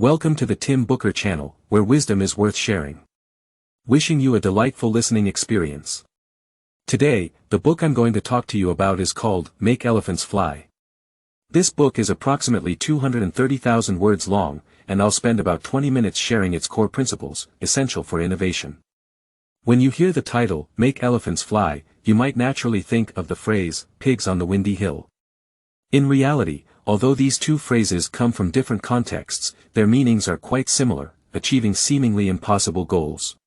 Welcome to the Tim Booker channel, where wisdom is worth sharing. Wishing you a delightful listening experience. Today, the book I'm going to talk to you about is called Make Elephants Fly. This book is approximately 230,000 words long, and I'll spend about 20 minutes sharing its core principles, essential for innovation. When you hear the title, Make Elephants Fly, you might naturally think of the phrase, pigs on the windy hill. In reality, although these two phrases come from different contexts, their meanings are quite similar, achieving seemingly impossible goals.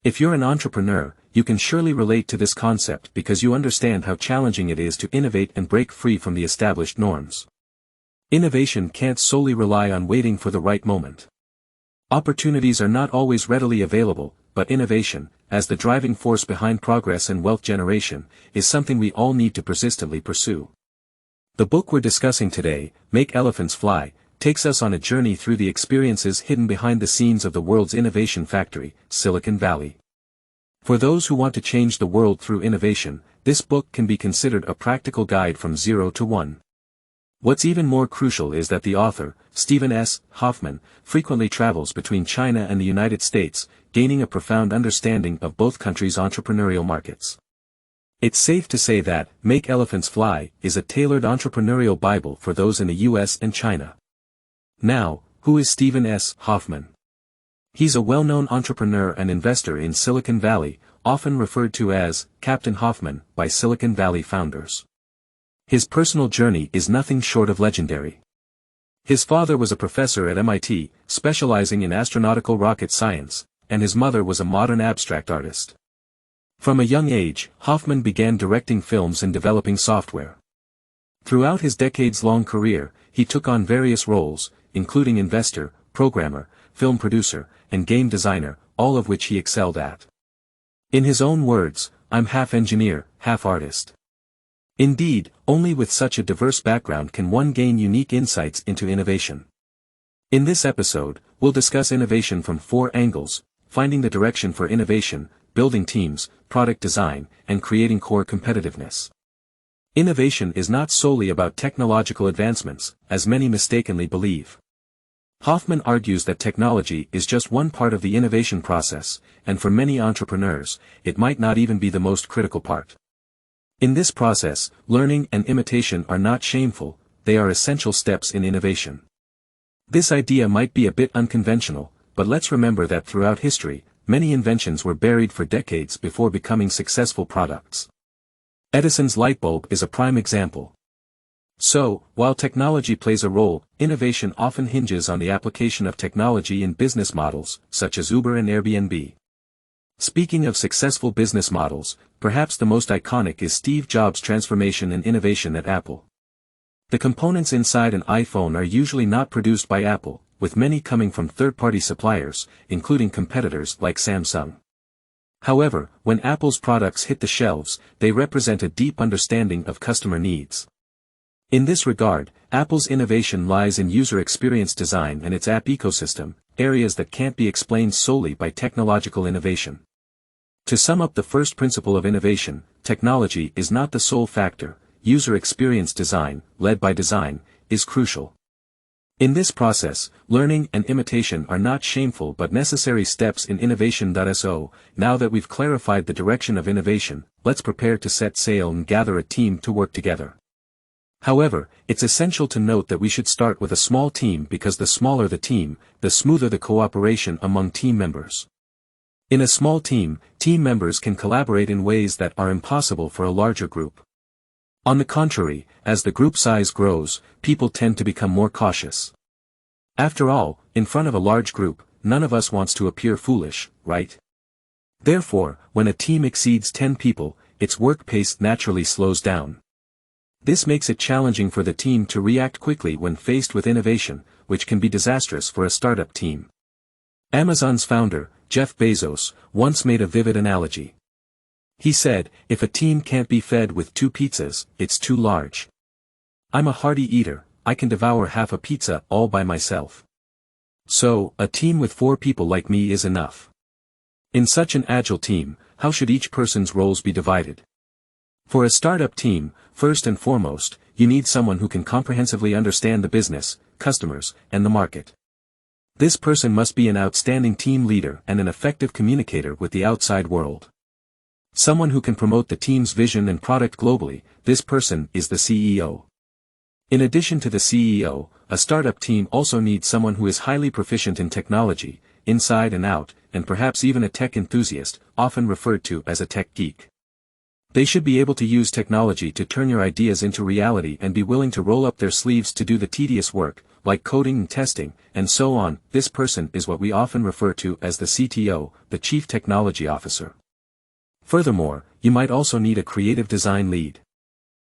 If you're an entrepreneur, you can surely relate to this concept because you understand how challenging it is to innovate and break free from the established norms. Innovation can't solely rely on waiting for the right moment. Opportunities are not always readily available, but innovation, as the driving force behind progress and wealth generation, is something we all need to persistently pursue. The book we're discussing today, Make Elephants Fly, takes us on a journey through the experiences hidden behind the scenes of the world's innovation factory, Silicon Valley. For those who want to change the world through innovation, this book can be considered a practical guide from 0 to 1. What's even more crucial is that the author, Stephen S. Hoffman, frequently travels between China and the United States, gaining a profound understanding of both countries' entrepreneurial markets. It's safe to say that Make Elephants Fly is a tailored entrepreneurial Bible for those in the US and China. Now, who is Stephen S. Hoffman? He's a well-known entrepreneur and investor in Silicon Valley, often referred to as Captain Hoffman by Silicon Valley founders. His personal journey is nothing short of legendary. His father was a professor at MIT, specializing in astronautical rocket science, and his mother was a modern abstract artist. From a young age, Hoffman began directing films and developing software. Throughout his decades-long career, he took on various roles, including investor, programmer, film producer, and game designer, all of which he excelled at. In his own words, "I'm half engineer, half artist." Indeed, only with such a diverse background can one gain unique insights into innovation. In this episode, we'll discuss innovation from 4 angles: finding the direction for innovation, building teams, product design, and creating core competitiveness. Innovation is not solely about technological advancements, as many mistakenly believe. Hoffman argues that technology is just one part of the innovation process, and for many entrepreneurs, it might not even be the most critical part. In this process, learning and imitation are not shameful, they are essential steps in innovation. This idea might be a bit unconventional, but let's remember that throughout history, many inventions were buried for decades before becoming successful products. Edison's light bulb is a prime example. So, while technology plays a role, innovation often hinges on the application of technology in business models, such as Uber and Airbnb. Speaking of successful business models, perhaps the most iconic is Steve Jobs' transformation and innovation at Apple. The components inside an iPhone are usually not produced by Apple, with many coming from third-party suppliers, including competitors like Samsung. However, when Apple's products hit the shelves, they represent a deep understanding of customer needs. In this regard, Apple's innovation lies in user experience design and its app ecosystem, areas that can't be explained solely by technological innovation. To sum up the first principle of innovation, technology is not the sole factor, user experience design, led by design, is crucial. In this process, learning and imitation are not shameful but necessary steps in innovation. So, now that we've clarified the direction of innovation, let's prepare to set sail and gather a team to work together. However, it's essential to note that we should start with a small team because the smaller the team, the smoother the cooperation among team members. In a small team, team members can collaborate in ways that are impossible for a larger group. On the contrary, as the group size grows, people tend to become more cautious. After all, in front of a large group, none of us wants to appear foolish, right? Therefore, when a team exceeds 10 people, its work pace naturally slows down. This makes it challenging for the team to react quickly when faced with innovation, which can be disastrous for a startup team. Amazon's founder, Jeff Bezos, once made a vivid analogy. He said, "If a team can't be fed with 2 pizzas, it's too large. I'm a hearty eater, I can devour half a pizza all by myself. So, a team with 4 people like me is enough." In such an agile team, how should each person's roles be divided? For a startup team, first and foremost, you need someone who can comprehensively understand the business, customers, and the market. This person must be an outstanding team leader and an effective communicator with the outside world. Someone who can promote the team's vision and product globally. This person is the CEO. In addition to the CEO, a startup team also needs someone who is highly proficient in technology, inside and out, and perhaps even a tech enthusiast, often referred to as a tech geek. They should be able to use technology to turn your ideas into reality and be willing to roll up their sleeves to do the tedious work, like coding and testing, and so on. This person is what we often refer to as the CTO, the Chief Technology Officer. Furthermore, you might also need a creative design lead.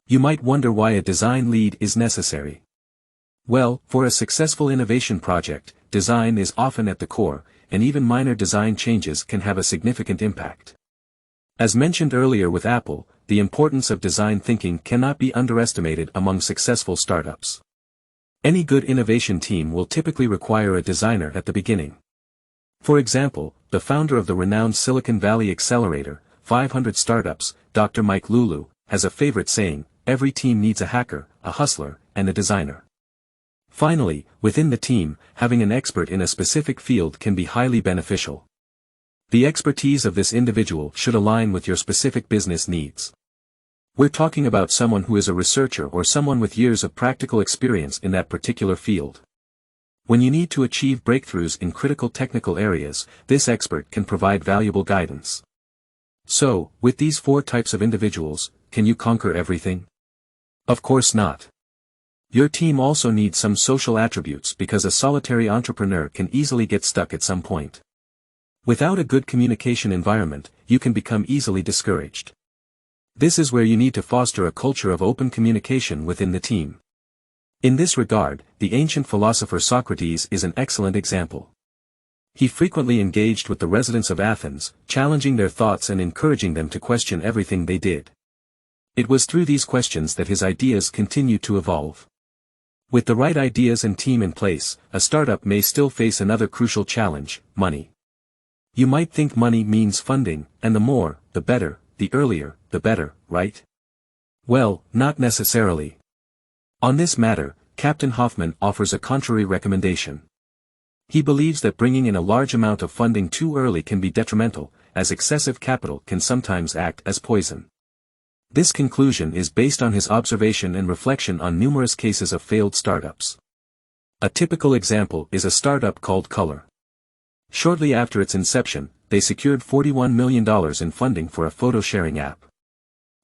You might wonder why a design lead is necessary. Well, for a successful innovation project, design is often at the core, and even minor design changes can have a significant impact. As mentioned earlier with Apple, the importance of design thinking cannot be underestimated among successful startups. Any good innovation team will typically require a designer at the beginning. For example, the founder of the renowned Silicon Valley Accelerator, 500 Startups, Dr. Mike Lulu, has a favorite saying: every team needs a hacker, a hustler, and a designer. Finally, within the team, having an expert in a specific field can be highly beneficial. The expertise of this individual should align with your specific business needs. We're talking about someone who is a researcher or someone with years of practical experience in that particular field. When you need to achieve breakthroughs in critical technical areas, this expert can provide valuable guidance. So, with these 4 types of individuals, can you conquer everything? Of course not. Your team also needs some social attributes because a solitary entrepreneur can easily get stuck at some point. Without a good communication environment, you can become easily discouraged. This is where you need to foster a culture of open communication within the team. In this regard, the ancient philosopher Socrates is an excellent example. He frequently engaged with the residents of Athens, challenging their thoughts and encouraging them to question everything they did. It was through these questions that his ideas continued to evolve. With the right ideas and team in place, a startup may still face another crucial challenge: money. You might think money means funding, and the more, the better, the earlier, the better, right? Well, not necessarily. On this matter, Captain Hoffman offers a contrary recommendation. He believes that bringing in a large amount of funding too early can be detrimental, as excessive capital can sometimes act as poison. This conclusion is based on his observation and reflection on numerous cases of failed startups. A typical example is a startup called Color. Shortly after its inception, they secured $41 million in funding for a photo-sharing app.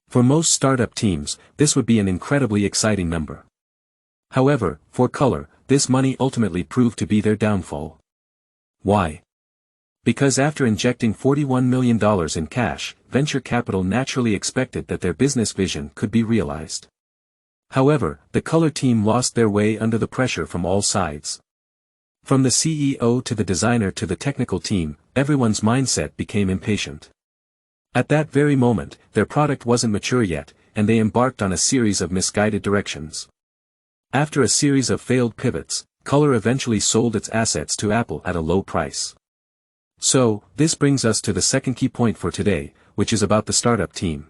For most startup teams, this would be an incredibly exciting number. However, for Color, this money ultimately proved to be their downfall. Why? Because after injecting $41 million in cash, venture capital naturally expected that their business vision could be realized. However, the Color team lost their way under the pressure from all sides. From the CEO to the designer to the technical team, everyone's mindset became impatient. At that very moment, their product wasn't mature yet, and they embarked on a series of misguided directions. After a series of failed pivots, Color eventually sold its assets to Apple at a low price. So, this brings us to the second key point for today, which is about the startup team.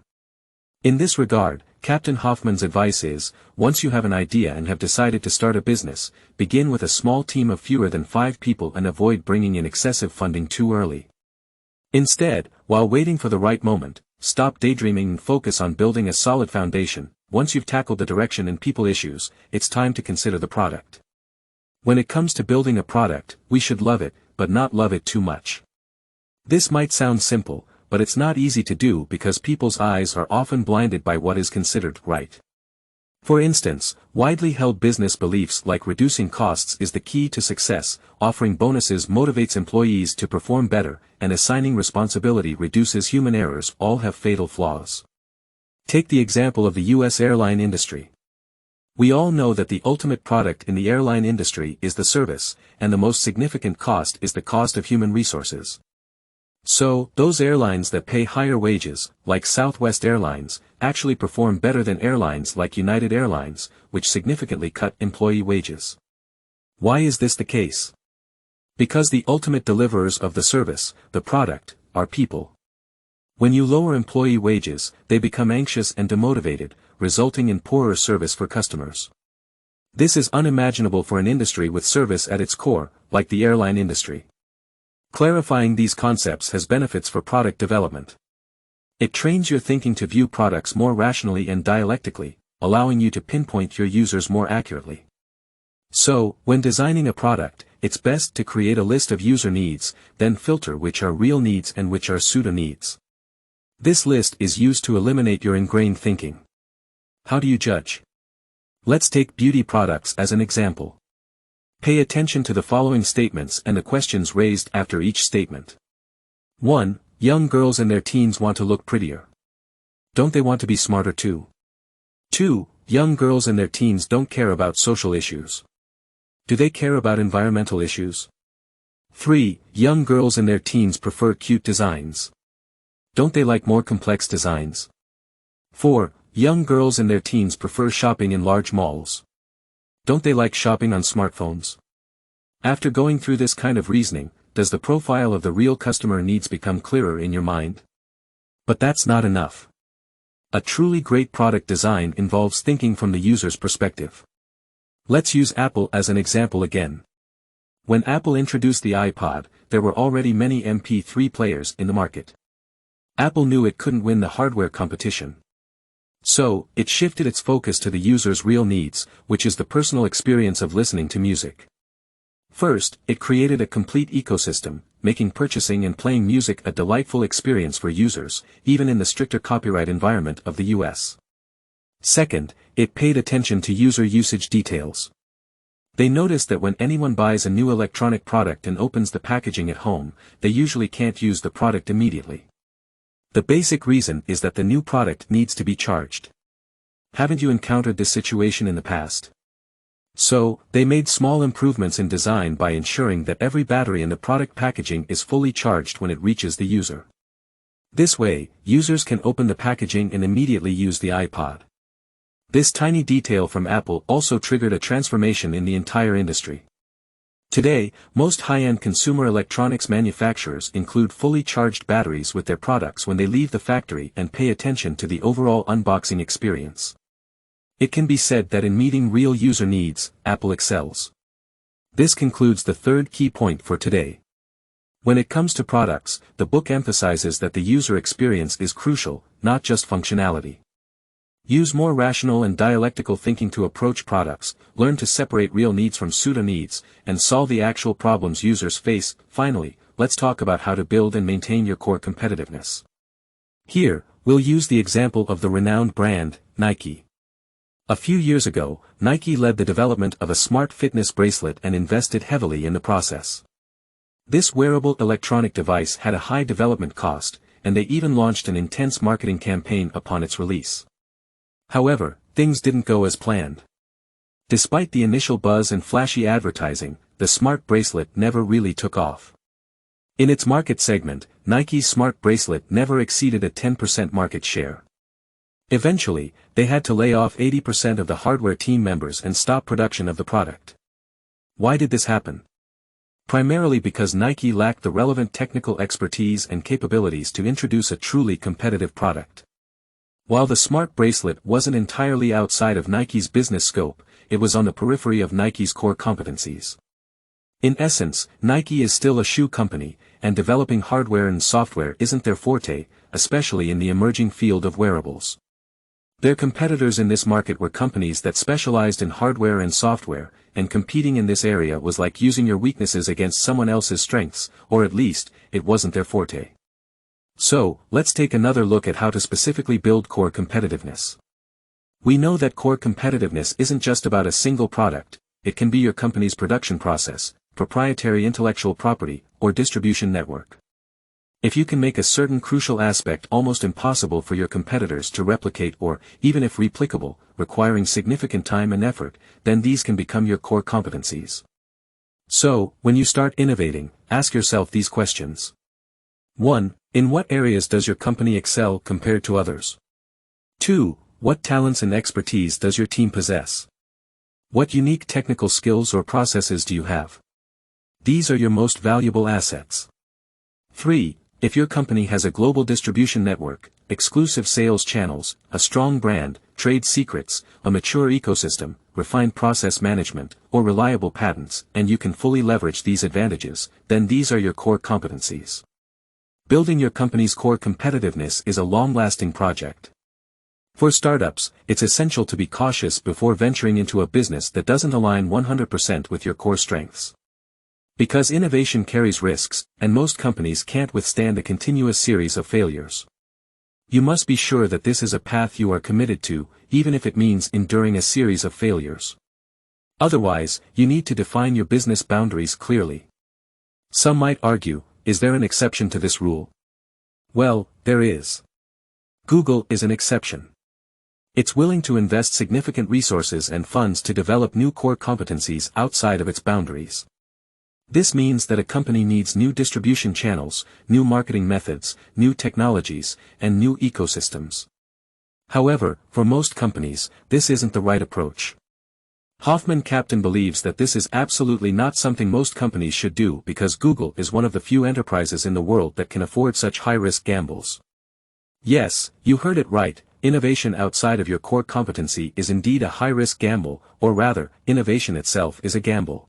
In this regard, Captain Hoffman's advice is, once you have an idea and have decided to start a business, begin with a small team of fewer than 5 people and avoid bringing in excessive funding too early. Instead, while waiting for the right moment, stop daydreaming and focus on building a solid foundation. Once you've tackled the direction and people issues, it's time to consider the product. When it comes to building a product, we should love it, but not love it too much. This might sound simple, but it's not easy to do because people's eyes are often blinded by what is considered right. For instance, widely held business beliefs like reducing costs is the key to success, offering bonuses motivates employees to perform better, and assigning responsibility reduces human errors all have fatal flaws. Take the example of the U.S. airline industry. We all know that the ultimate product in the airline industry is the service, and the most significant cost is the cost of human resources. So, those airlines that pay higher wages, like Southwest Airlines, actually perform better than airlines like United Airlines, which significantly cut employee wages. Why is this the case? Because the ultimate deliverers of the service, the product, are people. When you lower employee wages, they become anxious and demotivated, resulting in poorer service for customers. This is unimaginable for an industry with service at its core, like the airline industry. Clarifying these concepts has benefits for product development. It trains your thinking to view products more rationally and dialectically, allowing you to pinpoint your users more accurately. So, when designing a product, it's best to create a list of user needs, then filter which are real needs and which are pseudo-needs. This list is used to eliminate your ingrained thinking. How do you judge? Let's take beauty products as an example. Pay attention to the following statements and the questions raised after each statement. 1. Young girls in their teens want to look prettier. Don't they want to be smarter too? 2. Young girls in their teens don't care about social issues. Do they care about environmental issues? 3. Young girls in their teens prefer cute designs. Don't they like more complex designs? 4. Young girls in their teens prefer shopping in large malls. Don't they like shopping on smartphones? After going through this kind of reasoning, does the profile of the real customer needs become clearer in your mind? But that's not enough. A truly great product design involves thinking from the user's perspective. Let's use Apple as an example again. When Apple introduced the iPod, there were already many MP3 players in the market. Apple knew it couldn't win the hardware competition. So, it shifted its focus to the user's real needs, which is the personal experience of listening to music. First, it created a complete ecosystem, making purchasing and playing music a delightful experience for users, even in the stricter copyright environment of the US. Second, it paid attention to user usage details. They noticed that when anyone buys a new electronic product and opens the packaging at home, they usually can't use the product immediately. The basic reason is that the new product needs to be charged. Haven't you encountered this situation in the past? So, they made small improvements in design by ensuring that every battery in the product packaging is fully charged when it reaches the user. This way, users can open the packaging and immediately use the iPod. This tiny detail from Apple also triggered a transformation in the entire industry. Today, most high-end consumer electronics manufacturers include fully charged batteries with their products when they leave the factory and pay attention to the overall unboxing experience. It can be said that in meeting real user needs, Apple excels. This concludes the third key point for today. When it comes to products, the book emphasizes that the user experience is crucial, not just functionality. Use more rational and dialectical thinking to approach products, learn to separate real needs from pseudo-needs, and solve the actual problems users face. Finally, let's talk about how to build and maintain your core competitiveness. Here, we'll use the example of the renowned brand, Nike. A few years ago, Nike led the development of a smart fitness bracelet and invested heavily in the process. This wearable electronic device had a high development cost, and they even launched an intense marketing campaign upon its release. However, things didn't go as planned. Despite the initial buzz and flashy advertising, the smart bracelet never really took off. In its market segment, Nike's smart bracelet never exceeded a 10% market share. Eventually, they had to lay off 80% of the hardware team members and stop production of the product. Why did this happen? Primarily because Nike lacked the relevant technical expertise and capabilities to introduce a truly competitive product. While the smart bracelet wasn't entirely outside of Nike's business scope, it was on the periphery of Nike's core competencies. In essence, Nike is still a shoe company, and developing hardware and software isn't their forte, especially in the emerging field of wearables. Their competitors in this market were companies that specialized in hardware and software, and competing in this area was like using your weaknesses against someone else's strengths, or at least, it wasn't their forte. So, let's take another look at how to specifically build core competitiveness. We know that core competitiveness isn't just about a single product, it can be your company's production process, proprietary intellectual property, or distribution network. If you can make a certain crucial aspect almost impossible for your competitors to replicate or, even if replicable, requiring significant time and effort, then these can become your core competencies. So, when you start innovating, ask yourself these questions. 1. In what areas does your company excel compared to others? 2. What talents and expertise does your team possess? What unique technical skills or processes do you have? These are your most valuable assets. 3. If your company has a global distribution network, exclusive sales channels, a strong brand, trade secrets, a mature ecosystem, refined process management, or reliable patents, and you can fully leverage these advantages, then these are your core competencies. Building your company's core competitiveness is a long-lasting project. For startups, it's essential to be cautious before venturing into a business that doesn't align 100% with your core strengths. Because innovation carries risks, and most companies can't withstand a continuous series of failures. You must be sure that this is a path you are committed to, even if it means enduring a series of failures. Otherwise, you need to define your business boundaries clearly. Some might argue, is there an exception to this rule? Well, there is. Google is an exception. It's willing to invest significant resources and funds to develop new core competencies outside of its boundaries. This means that a company needs new distribution channels, new marketing methods, new technologies, and new ecosystems. However, for most companies, this isn't the right approach. Hoffman Captain believes that this is absolutely not something most companies should do because Google is one of the few enterprises in the world that can afford such high-risk gambles. Yes, you heard it right. Innovation outside of your core competency is indeed a high-risk gamble, or rather, innovation itself is a gamble.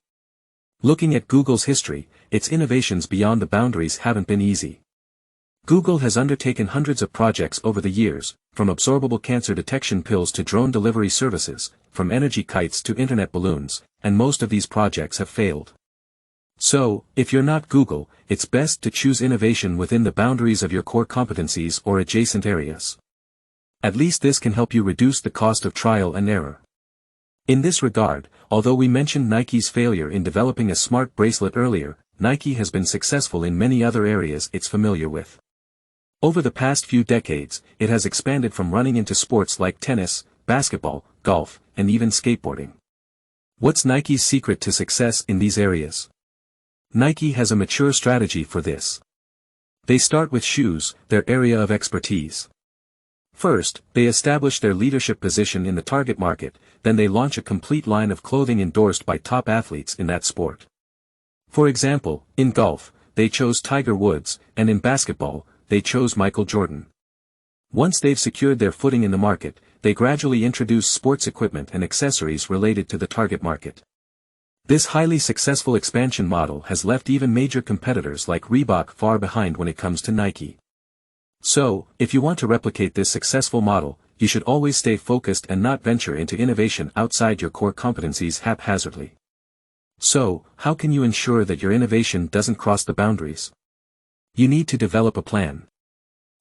Looking at Google's history, its innovations beyond the boundaries haven't been easy. Google has undertaken hundreds of projects over the years, from absorbable cancer detection pills to drone delivery services, from energy kites to internet balloons, and most of these projects have failed. So, if you're not Google, it's best to choose innovation within the boundaries of your core competencies or adjacent areas. At least this can help you reduce the cost of trial and error. In this regard, although we mentioned Nike's failure in developing a smart bracelet earlier, Nike has been successful in many other areas it's familiar with. Over the past few decades, it has expanded from running into sports like tennis, basketball, golf, and even skateboarding. What's Nike's secret to success in these areas? Nike has a mature strategy for this. They start with shoes, their area of expertise. First, they establish their leadership position in the target market, then they launch a complete line of clothing endorsed by top athletes in that sport. For example, in golf, they chose Tiger Woods, and in basketball, they chose Michael Jordan. Once they've secured their footing in the market, they gradually introduce sports equipment and accessories related to the target market. This highly successful expansion model has left even major competitors like Reebok far behind when it comes to Nike. So, if you want to replicate this successful model, you should always stay focused and not venture into innovation outside your core competencies haphazardly. So, how can you ensure that your innovation doesn't cross the boundaries? You need to develop a plan.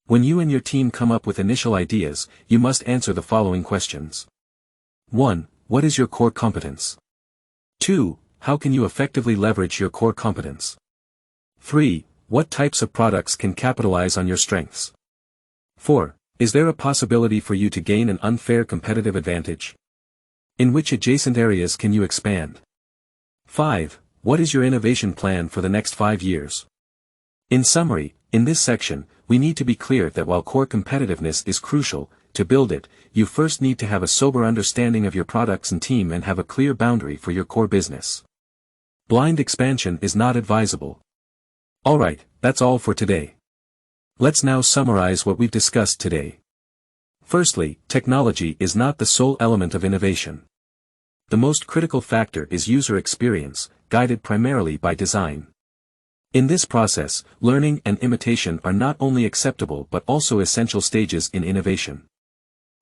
When you and your team come up with initial ideas, you must answer the following questions. 1. What is your core competence? 2. How can you effectively leverage your core competence? 3. What types of products can capitalize on your strengths? 4. Is there a possibility for you to gain an unfair competitive advantage? In which adjacent areas can you expand? 5. What is your innovation plan for the next 5 years? In summary, in this section, we need to be clear that while core competitiveness is crucial, to build it, you first need to have a sober understanding of your products and team and have a clear boundary for your core business. Blind expansion is not advisable. Alright, that's all for today. Let's now summarize what we've discussed today. Firstly, technology is not the sole element of innovation. The most critical factor is user experience, guided primarily by design. In this process, learning and imitation are not only acceptable but also essential stages in innovation.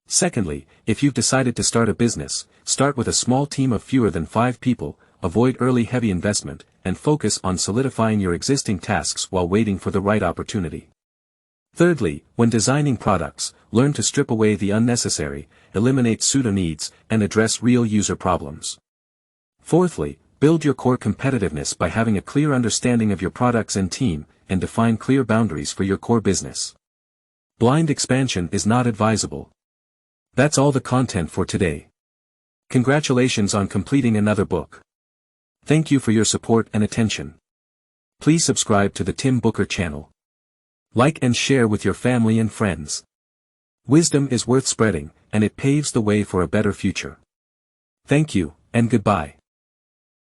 Secondly, if you've decided to start a business, start with a small team of fewer than 5 people, avoid early heavy investment, and focus on solidifying your existing tasks while waiting for the right opportunity. Thirdly, when designing products, learn to strip away the unnecessary, eliminate pseudo-needs, and address real user problems. Fourthly, build your core competitiveness by having a clear understanding of your products and team, and define clear boundaries for your core business. Blind expansion is not advisable. That's all the content for today. Congratulations on completing another book. Thank you for your support and attention. Please subscribe to the Tim Booker channel. Like and share with your family and friends. Wisdom is worth spreading, and it paves the way for a better future. Thank you, and goodbye.